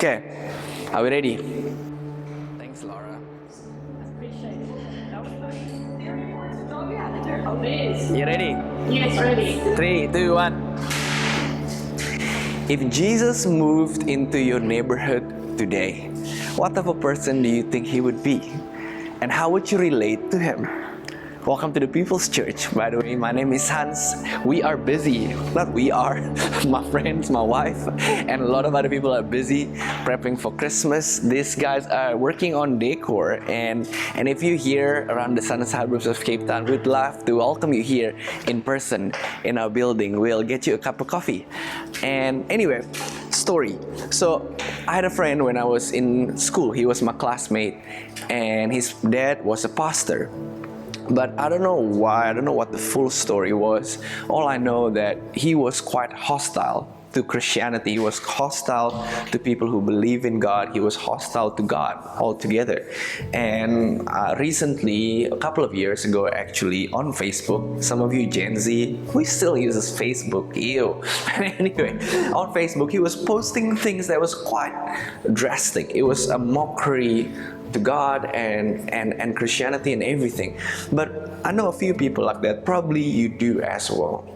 Okay, are we ready? Thanks, Laura. Appreciate it. That was the very important job you had to do. Oh, it is. You ready? Yes, ready. 3, 2, 1. If Jesus moved into your neighborhood today, what type of person do you think he would be? And how would you relate to him? Welcome to the People's Church. By the way, my name is Hans. We are busy. Not we are. My friends, my wife, and a lot of other people are busy prepping for Christmas. These guys are working on decor. And if you're here around the southern suburbs of Cape Town, we'd love to welcome you here in person in our building. We'll get you a cup of coffee. And anyway, story. So I had a friend when I was in school. He was my classmate, and his dad was a pastor. But I don't know why, I don't know what the full story was. All I know that he was quite hostile to Christianity. He was hostile to people who believe in God. He was hostile to God altogether. And recently, a couple of years ago actually, on Facebook, some of you Gen Z, who still uses Facebook, ew. Anyway, on Facebook, he was posting things that was quite drastic. It was a mockery to God and Christianity and everything. But I know a few people like that. Probably you do as well.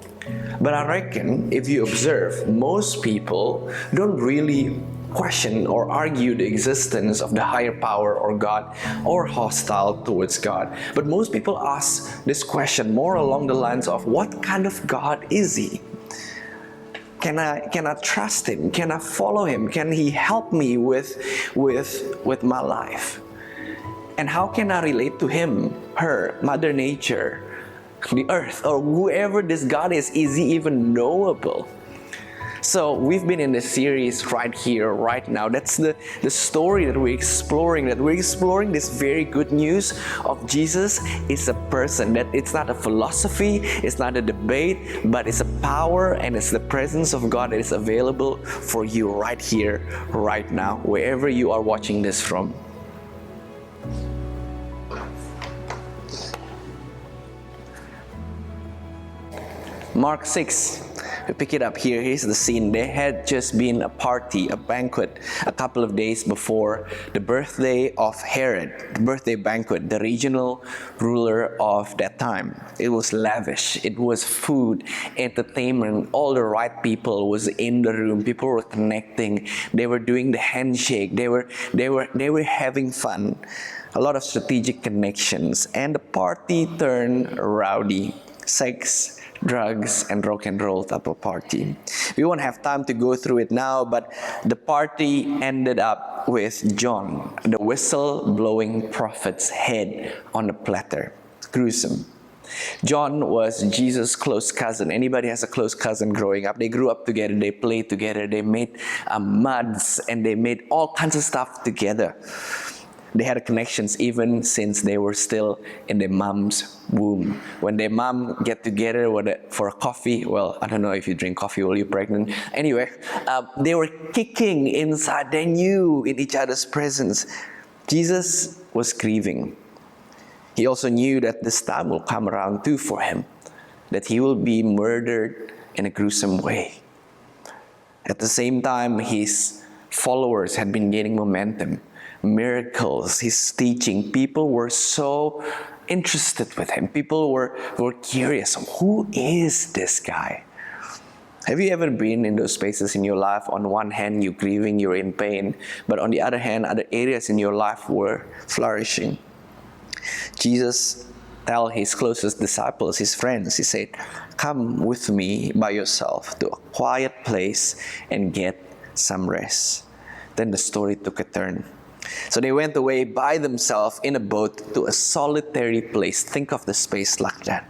But I reckon if you observe, most people don't really question or argue the existence of the higher power or God or hostile towards God. But most people ask this question more along the lines of, what kind of God is he? Can I trust him? Can I follow him? Can he help me with my life? And how can I relate to him, her, Mother Nature, the earth, or whoever this God is he even knowable? So we've been in this series right here, right now. That's the story that we're exploring. That we're exploring this very good news of Jesus is a person. That it's not a philosophy, it's not a debate, but it's a power and it's the presence of God that is available for you right here, right now, wherever you are watching this from. Mark 6, we pick it up here. Here's the scene. There had just been a party, a banquet, a couple of days before the birthday of Herod, the birthday banquet, the regional ruler of that time. It was lavish. It was food, entertainment. All the right people was in the room. People were connecting. They were doing the handshake. They were having fun. A lot of strategic connections. And the party turned rowdy. Sex, drugs, and rock and roll type of party. We won't have time to go through it now, but the party ended up with John, the whistle-blowing prophet's head on a platter. Gruesome. John was Jesus' close cousin. Anybody has a close cousin growing up? They grew up together, they played together, they made muds, and they made all kinds of stuff together. They had connections even since they were still in their mom's womb. When their mom get together for a coffee, well, I don't know if you drink coffee while you're pregnant. Anyway, they were kicking inside. They knew in each other's presence. Jesus was grieving. He also knew that this time will come around too for him, that he will be murdered in a gruesome way. At the same time, his followers had been gaining momentum. Miracles, his teaching, people were so interested with him. People were curious. Who is this guy? Have you ever been in those spaces in your life? On one hand, you're grieving, you're in pain, but on the other hand, other areas in your life were flourishing. Jesus tell his closest disciples, his friends, he said, "Come with me by yourself to a quiet place and get some rest." Then the story took a turn. So they went away by themselves in a boat to a solitary place. Think of the space like that.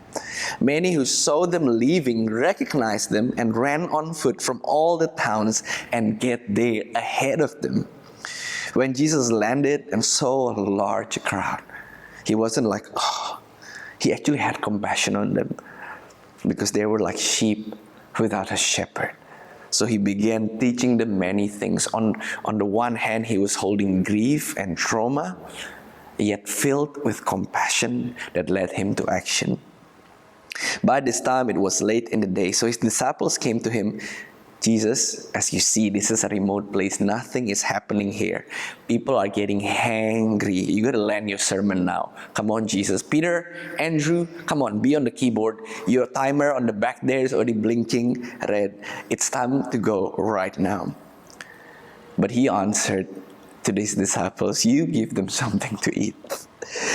Many who saw them leaving recognized them and ran on foot from all the towns and get there ahead of them. When Jesus landed and saw a large crowd, he wasn't like, oh, he actually had compassion on them because they were like sheep without a shepherd. So he began teaching them many things. On the one hand, he was holding grief and trauma, yet filled with compassion that led him to action. By this time, it was late in the day, so his disciples came to him Jesus, as you see, this is a remote place. Nothing is happening here. People are getting hangry. You gotta land your sermon now. Come on, Jesus. Peter, Andrew, come on, be on the keyboard. Your timer on the back there is already blinking red. It's time to go right now. But he answered to these disciples, you give them something to eat.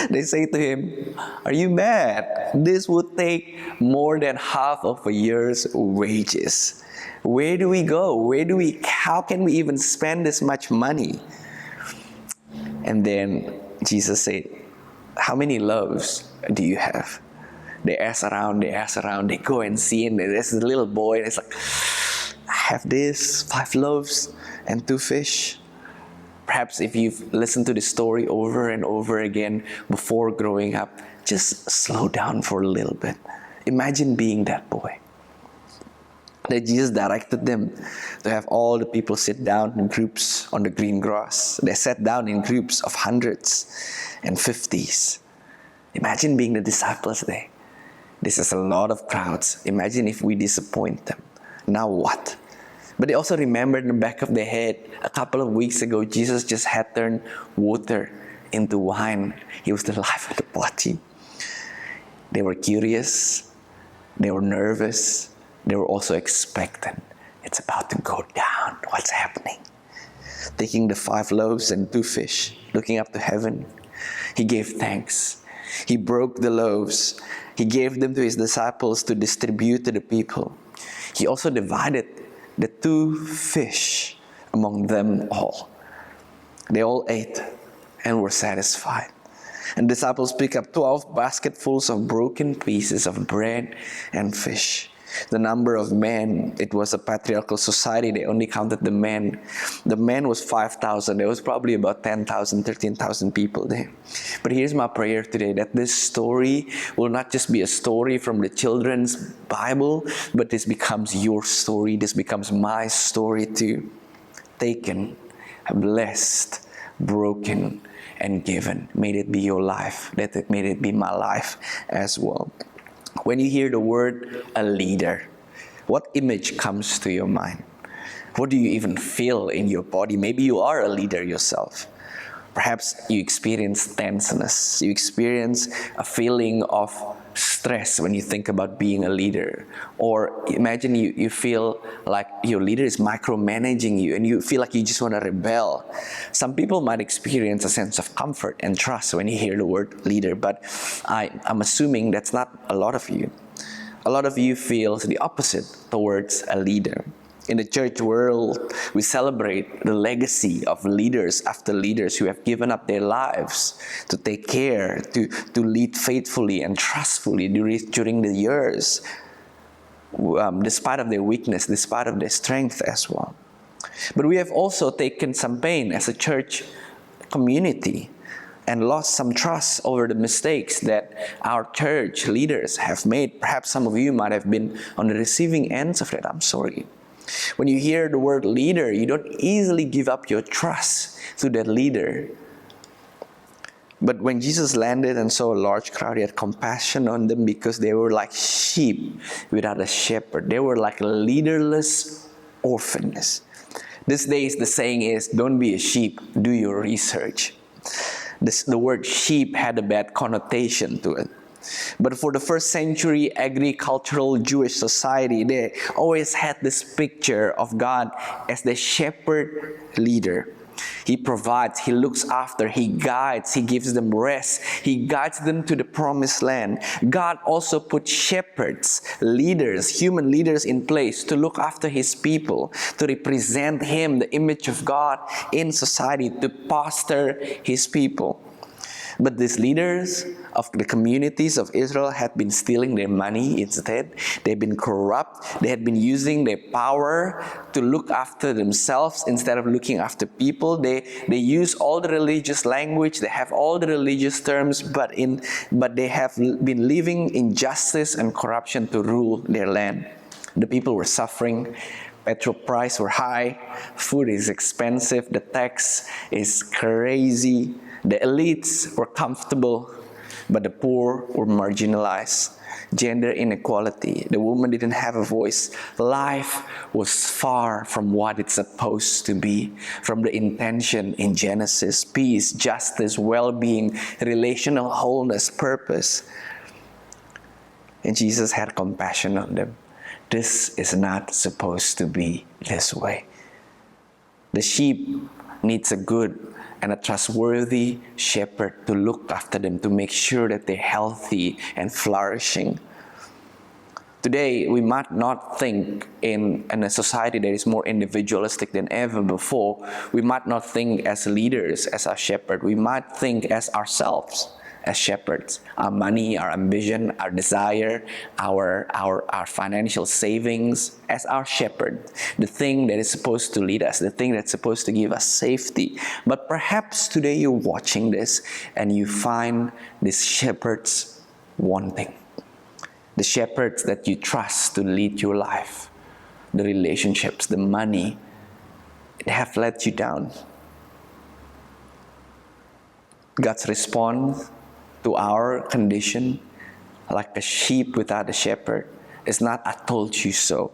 They say to him, are you mad? This would take more than half of a year's wages. Where do we go? How can we even spend this much money? And then Jesus said, how many loaves do you have? They ask around, they go and see, and there's a little boy, and it's like, I have this, 5 loaves and 2 fish. Perhaps if you've listened to the story over and over again before growing up, just slow down for a little bit. Imagine being that boy. That Jesus directed them to have all the people sit down in groups on the green grass. They sat down in groups of hundreds and 50s. Imagine being the disciples there. This is a lot of crowds. Imagine if we disappoint them. Now what? But they also remembered in the back of their head, a couple of weeks ago, Jesus just had turned water into wine. He was the life of the party. They were curious. They were nervous. They were also expectant. It's about to go down. What's happening? Taking the 5 loaves and 2 fish, looking up to heaven, he gave thanks. He broke the loaves. He gave them to his disciples to distribute to the people. He also divided the 2 fish among them all. They all ate and were satisfied. And disciples picked up 12 basketfuls of broken pieces of bread and fish. The number of men, it was a patriarchal society. They only counted the men. The men was 5,000. There was probably about 10,000, 13,000 people there. But here's my prayer today, that this story will not just be a story from the children's Bible, but this becomes your story. This becomes my story too. Taken, blessed, broken, and given. May it be your life. May it be my life as well. When you hear the word a leader, what image comes to your mind? What do you even feel in your body? Maybe you are a leader yourself. Perhaps you experience tenseness. You experience a feeling of stress when you think about being a leader. Or imagine you feel like your leader is micromanaging you and you feel like you just want to rebel. Some people might experience a sense of comfort and trust when you hear the word leader, but I'm assuming that's not a lot of you. A lot of you feel the opposite towards a leader. In the church world, we celebrate the legacy of leaders after leaders who have given up their lives to take care, to lead faithfully and trustfully during the years, despite of their weakness, despite of their strength as well. But we have also taken some pain as a church community and lost some trust over the mistakes that our church leaders have made. Perhaps some of you might have been on the receiving ends of that. I'm sorry. When you hear the word leader, you don't easily give up your trust to that leader. But when Jesus landed and saw a large crowd, he had compassion on them because they were like sheep without a shepherd. They were like leaderless orphans. These days, the saying is, don't be a sheep, do your research. The word sheep had a bad connotation to it. But for the first century agricultural Jewish society, they always had this picture of God as the shepherd leader. He provides, He looks after, He guides, He gives them rest, He guides them to the promised land. God also put shepherds, leaders, human leaders in place to look after His people, to represent Him, the image of God in society, to pastor His people. But these leaders of the communities of Israel had been stealing their money instead. They've been corrupt. They had been using their power to look after themselves instead of looking after people. They use all the religious language. They have all the religious terms, but they have been living injustice and corruption to rule their land. The people were suffering. Petrol prices were high. Food is expensive. The tax is crazy. The elites were comfortable, but the poor were marginalized. gender inequality. The woman didn't have a voice. Life was far from what it's supposed to be, from the intention in Genesis: peace, justice, well-being, relational wholeness, purpose. And Jesus had compassion on them. This is not supposed to be this way. The sheep needs a good and a trustworthy shepherd to look after them, to make sure that they're healthy and flourishing. Today, we might not think in a society that is more individualistic than ever before. We might not think as leaders, as our shepherd. We might think as ourselves, as shepherds. Our money, our ambition, our desire, our financial savings as our shepherd. The thing that is supposed to lead us, the thing that's supposed to give us safety. But perhaps today you're watching this and you find these shepherds wanting. The shepherds that you trust to lead your life. The relationships, the money, they have let you down. God's response to our condition, like a sheep without a shepherd, is not "I told you so."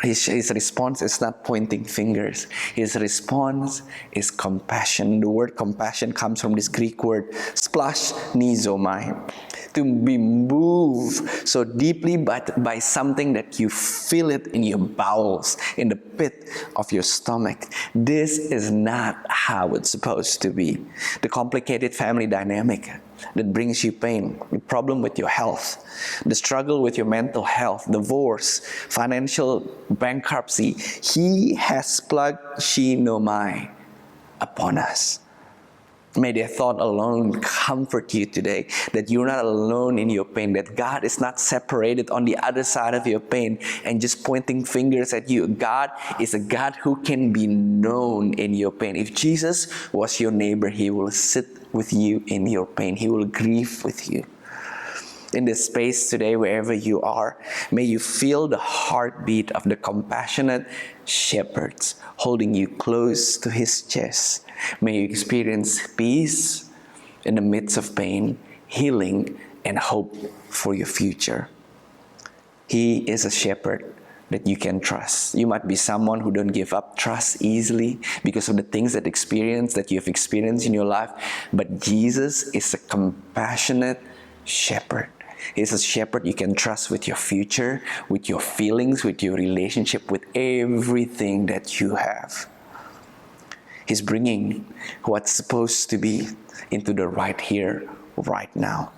His response is not pointing fingers. His response is compassion. The word compassion comes from this Greek word splanchnizomai, to be moved so deeply by something that you feel it in your bowels, in the pit of your stomach. This is not how it's supposed to be. The complicated family dynamic that brings you pain, the problem with your health, the struggle with your mental health, divorce, financial bankruptcy. He has splanchnizomai upon us. May their thought alone comfort you today, that you're not alone in your pain, that God is not separated on the other side of your pain and just pointing fingers at you. God is a God who can be known in your pain. If Jesus was your neighbor, He will sit with you in your pain. He will grieve with you. In this space today, wherever you are, may you feel the heartbeat of the compassionate shepherds holding you close to His chest. May you experience peace in the midst of pain, healing, and hope for your future. He is a shepherd that you can trust. You might be someone who don't give up trust easily because of the things that you've experienced in your life, but Jesus is a compassionate shepherd. He's a shepherd you can trust with your future, with your feelings, with your relationship, with everything that you have. He's bringing what's supposed to be into the right here, right now.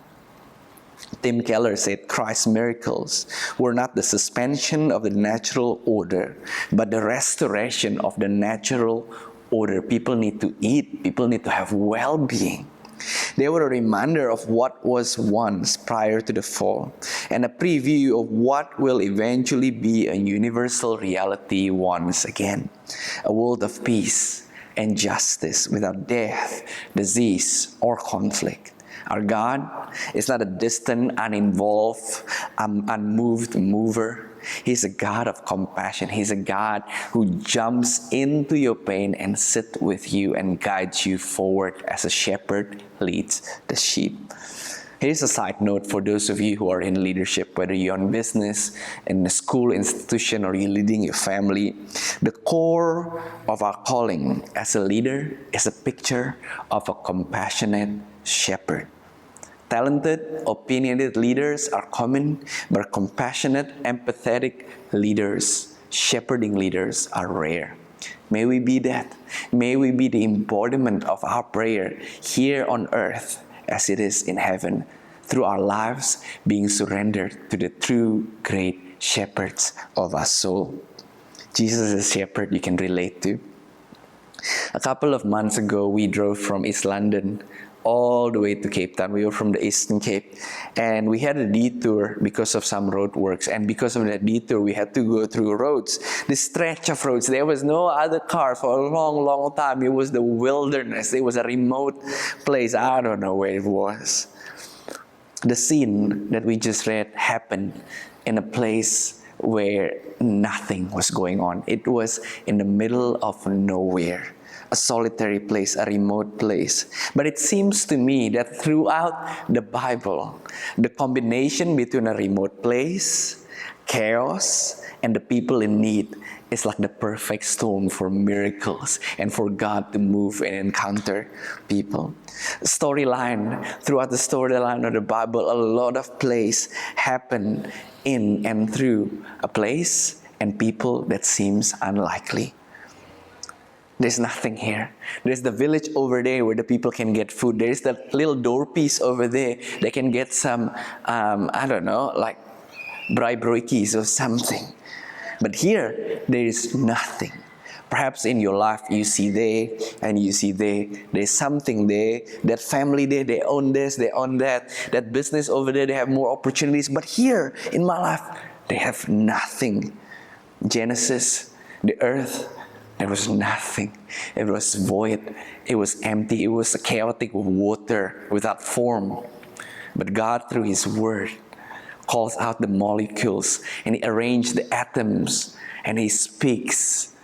Tim Keller said Christ's miracles were not the suspension of the natural order, but the restoration of the natural order. People need to eat. People need to have well-being. They were a reminder of what was once prior to the fall, and a preview of what will eventually be a universal reality once again. A world of peace and justice without death, disease, or conflict. Our God is not a distant, uninvolved, unmoved mover. He's a God of compassion. He's a God who jumps into your pain and sits with you and guides you forward as a shepherd leads the sheep. Here's a side note for those of you who are in leadership, whether you're in business, in a school institution, or you're leading your family. The core of our calling as a leader is a picture of a compassionate shepherd. Talented, opinionated leaders are common, but compassionate, empathetic leaders, shepherding leaders are rare. May we be that. May we be the embodiment of our prayer here on earth as it is in heaven, through our lives being surrendered to the true great shepherds of our soul. Jesus is a shepherd you can relate to. A couple of months ago, we drove from East London all the way to Cape Town. We were from the Eastern Cape, and we had a detour because of some road works, and because of that detour we had to go through roads, this stretch of roads. There was no other car for a long time. It was the wilderness. It was a remote place. I don't know where it was. The scene that we just read happened in a place where nothing was going on. It was in the middle of nowhere. a solitary place, a remote place. But it seems to me that throughout the Bible, the combination between a remote place, chaos, and the people in need is like the perfect storm for miracles and for God to move and encounter people. Throughout the storyline of the Bible, a lot of plays happen in and through a place and people that seems unlikely. There's nothing here. There's the village over there where the people can get food. There's that little door piece over there. They can get some, like briberoikies or something. But here, there is nothing. Perhaps in your life, you see there and you see there. There's something there. That family there, they own this, they own that. That business over there, they have more opportunities. But here, in my life, they have nothing. Genesis, the earth, there was nothing. It was void. It was empty. It was chaotic with water without form. But God, through His Word, calls out the molecules and He arranged the atoms and He speaks.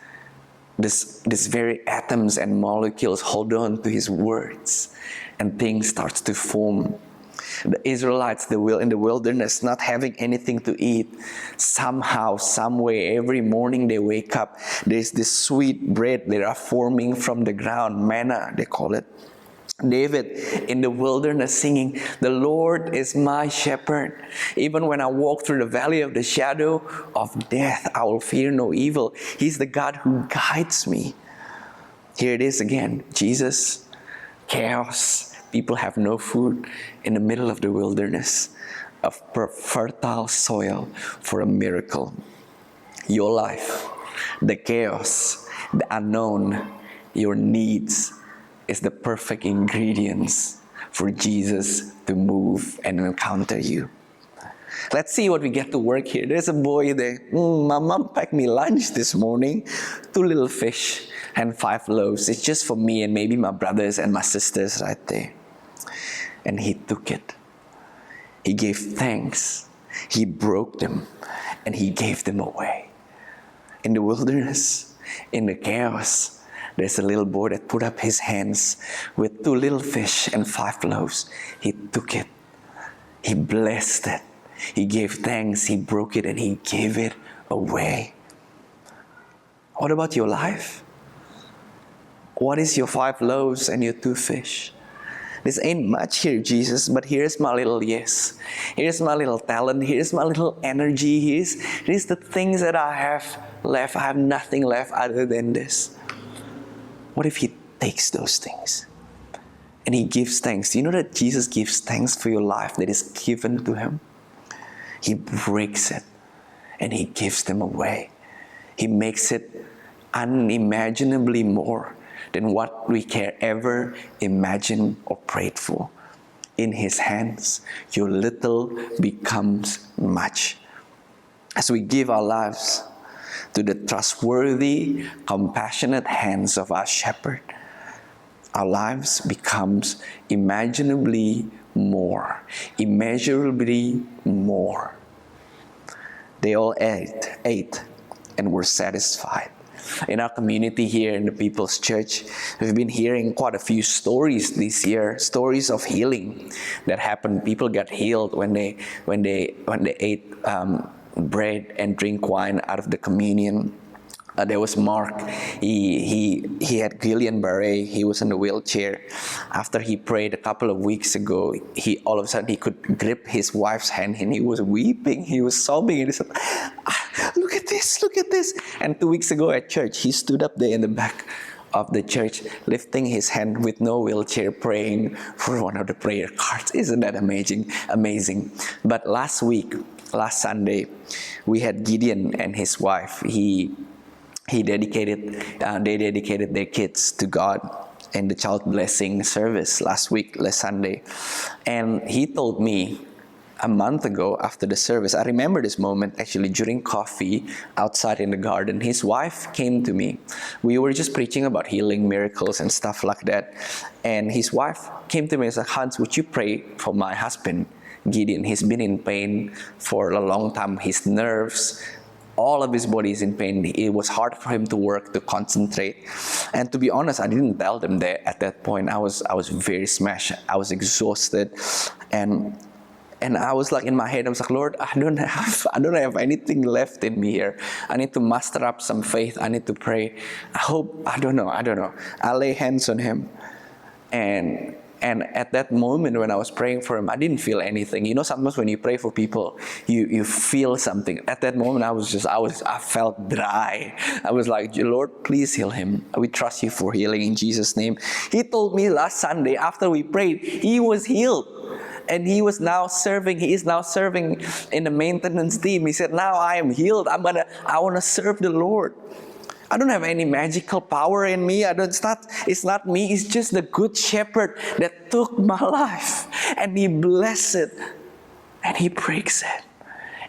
This very atoms and molecules hold on to His words and things starts to form. The Israelites, in the wilderness, not having anything to eat, somehow, some way, every morning they wake up, there's this sweet bread that are forming from the ground, manna they call it. David in the wilderness singing, "The Lord is my shepherd. Even when I walk through the valley of the shadow of death, I will fear no evil. He's the God who guides me." Here it is again, Jesus, chaos. People have no food in the middle of the wilderness, of fertile soil for a miracle. Your life, the chaos, the unknown, your needs is the perfect ingredients for Jesus to move and encounter you. Let's see what we get to work here. There's a boy there. My mom packed me lunch this morning. 2 little fish and 5 loaves. It's just for me and maybe my brothers and my sisters right there. And he took it. He gave thanks. He broke them and he gave them away. In the wilderness, in the chaos, there's a little boy that put up his hands with 2 little fish and 5 loaves. He took it. He blessed it. He gave thanks. He broke it and he gave it away. What about your life? What is your 5 loaves and your 2 fish? This ain't much here, Jesus, but here's my little yes. Here's my little talent. Here's my little energy. Here's the things that I have left. I have nothing left other than this. What if He takes those things and He gives thanks? Do you know that Jesus gives thanks for your life that is given to Him? He breaks it and He gives them away. He makes it unimaginably more than what we can ever imagine or prayed for. In His hands, your little becomes much. As we give our lives to the trustworthy, compassionate hands of our shepherd, our lives becomes imaginably more, immeasurably more. They all ate and were satisfied. In our community here in the People's Church, we've been hearing quite a few stories this year, stories of healing that happened. People got healed when they ate bread and drink wine out of the communion. There was Mark. He had Guillain-Barré. He was in a wheelchair. After he prayed a couple of weeks ago, all of a sudden he could grip his wife's hand and he was weeping. He was sobbing and he said, "Look at this, look at this." And 2 weeks ago at church, he stood up there in the back of the church, lifting his hand with no wheelchair, praying for one of the prayer cards. Isn't that amazing? But last Sunday, we had Gideon and his wife. They dedicated their kids to God in the child blessing service last Sunday. And he told me a month ago after the service, I remember this moment actually during coffee outside in the garden. His wife came to me. We were just preaching about healing, miracles and stuff like that. And his wife came to me and said, "Hans, would you pray for my husband, Gideon? He's been in pain for a long time. His nerves All of his body is in pain. It was hard for him to work, to concentrate. And to be honest, I didn't tell them that at that point. I was very smashed. I was exhausted. And I was like, in my head, I was like, Lord, I don't have anything left in me here. I need to muster up some faith. I need to pray. I don't know. I lay hands on him. And at that moment when I was praying for him, I didn't feel anything. You know, sometimes when you pray for people, you feel something. At that moment, I felt dry. I was like, Lord, please heal him. We trust you for healing in Jesus' name. He told me last Sunday after we prayed, he was healed. And he is now serving in the maintenance team. He said, now I am healed. I want to serve the Lord. I don't have any magical power in me. It's not me. It's just the good shepherd that took my life and he blessed it and he breaks it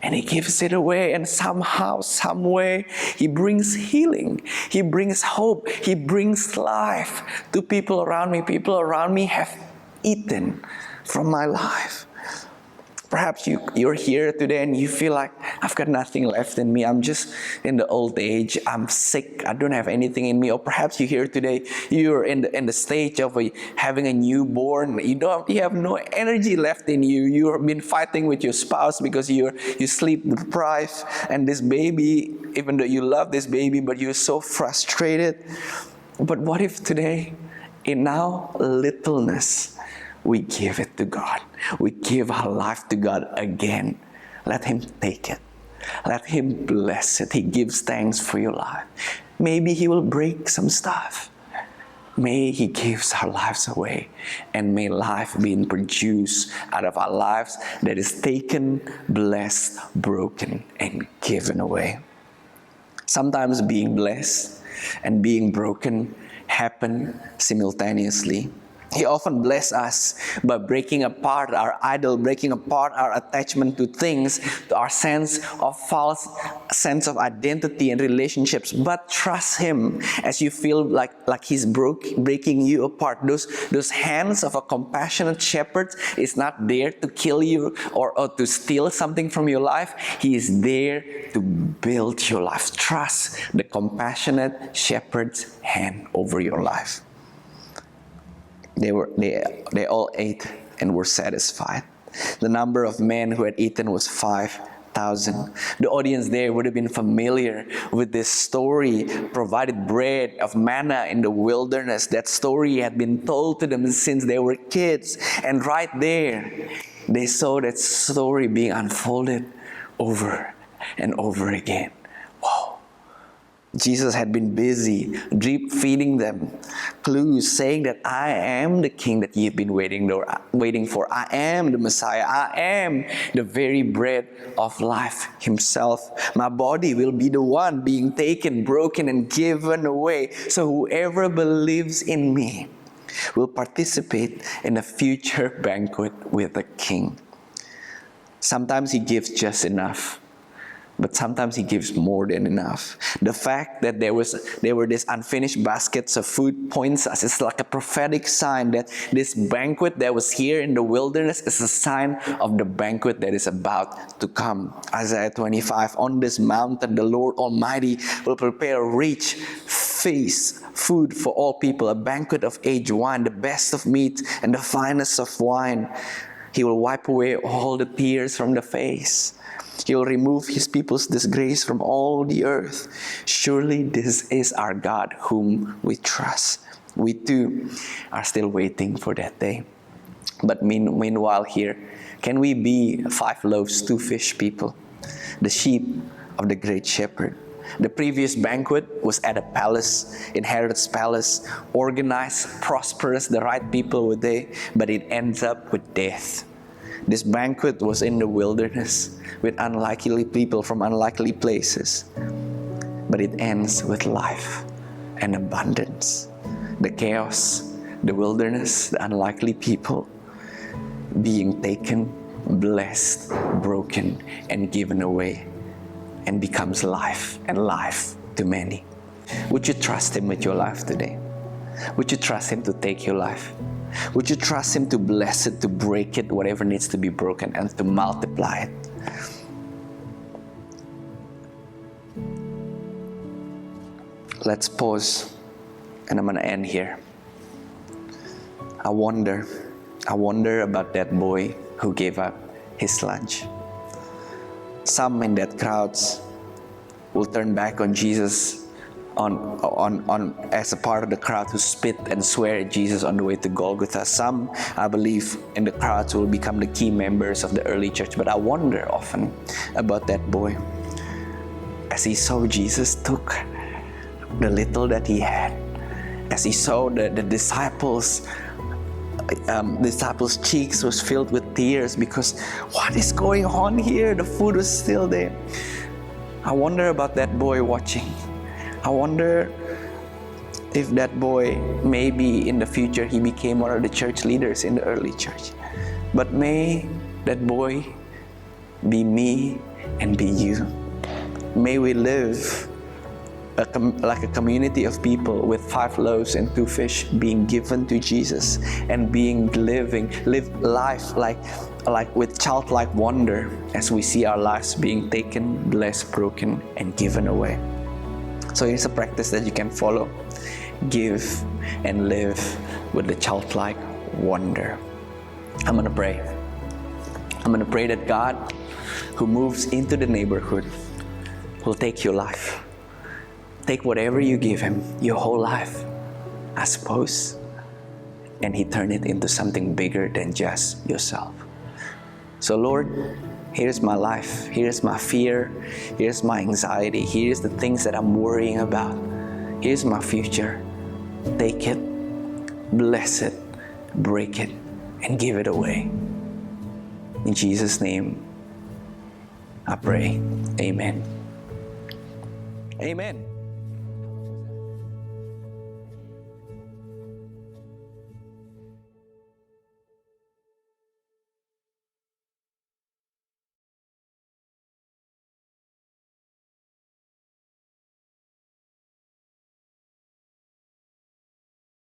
and he gives it away. And somehow, some way, he brings healing. He brings hope. He brings life to people around me. People around me have eaten from my life. Perhaps you're here today and you feel like, I've got nothing left in me. I'm just in the old age. I'm sick. I don't have anything in me. Or perhaps you're here today, you're in the stage of having a newborn. You have no energy left in you. You've been fighting with your spouse because you sleep deprived. And this baby, even though you love this baby, but you're so frustrated. But what if today, in our littleness, we give it to God. We give our life to God again. Let Him take it. Let Him bless it. He gives thanks for your life. Maybe He will break some stuff. May He gives our lives away. And may life be produced out of our lives that is taken, blessed, broken, and given away. Sometimes being blessed and being broken happen simultaneously. He often blesses us by breaking apart our idol, breaking apart our attachment to things, to our false sense of identity and relationships. But trust Him as you feel like He's breaking you apart. Those hands of a compassionate shepherd is not there to kill you or to steal something from your life. He is there to build your life. Trust the compassionate shepherd's hand over your life. They all ate and were satisfied. The number of men who had eaten was 5,000. The audience there would have been familiar with this story, provided bread of manna in the wilderness. That story had been told to them since they were kids. And right there, they saw that story being unfolded over and over again. Wow. Jesus had been busy drip feeding them clues, saying that I am the king that you've been waiting for. I am the Messiah. I am the very bread of life Himself. My body will be the one being taken, broken, and given away. So whoever believes in me will participate in a future banquet with the King. Sometimes He gives just enough. But sometimes He gives more than enough. The fact that there were these unfinished baskets of food points us. It's like a prophetic sign that this banquet that was here in the wilderness is a sign of the banquet that is about to come. Isaiah 25, on this mountain the Lord Almighty will prepare a rich feast, food for all people, a banquet of aged wine, the best of meat and the finest of wine. He will wipe away all the tears from the face. He will remove His people's disgrace from all the earth. Surely this is our God whom we trust. We too are still waiting for that day. But meanwhile here, can we be 5 loaves, 2 fish people? The sheep of the great shepherd. The previous banquet was at a palace, in Herod's palace, organized, prosperous, the right people were there, but it ends up with death. This banquet was in the wilderness with unlikely people from unlikely places. But it ends with life and abundance. The chaos, the wilderness, the unlikely people being taken, blessed, broken, and given away, and becomes life and life to many. Would you trust Him with your life today? Would you trust Him to take your life? Would you trust Him to bless it, to break it, whatever needs to be broken, and to multiply it? let's pause, and I'm going to end here. I wonder about that boy who gave up his lunch. Some in that crowds will turn back on Jesus as a part of the crowd who spit and swear at Jesus on the way to Golgotha. Some, I believe, in the crowds will become the key members of the early church. But I wonder often about that boy as he saw Jesus took the little that he had, as he saw the disciples' cheeks was filled with tears because what is going on here? The food was still there. I wonder about that boy watching. I wonder if that boy, maybe in the future, he became one of the church leaders in the early church. But may that boy be me and be you. May we live like a community of people with 5 loaves and 2 fish being given to Jesus and live life like with childlike wonder as we see our lives being taken, blessed, broken, and given away. So here's a practice that you can follow. Give and live with the childlike wonder. I'm going to pray. I'm going to pray that God, who moves into the neighborhood, will take your life. Take whatever you give Him, your whole life, I suppose, and He turn it into something bigger than just yourself. So Lord, here's my life, here's my fear, here's my anxiety, here's the things that I'm worrying about, here's my future. Take it, bless it, break it, and give it away. In Jesus' name, I pray. Amen. Amen.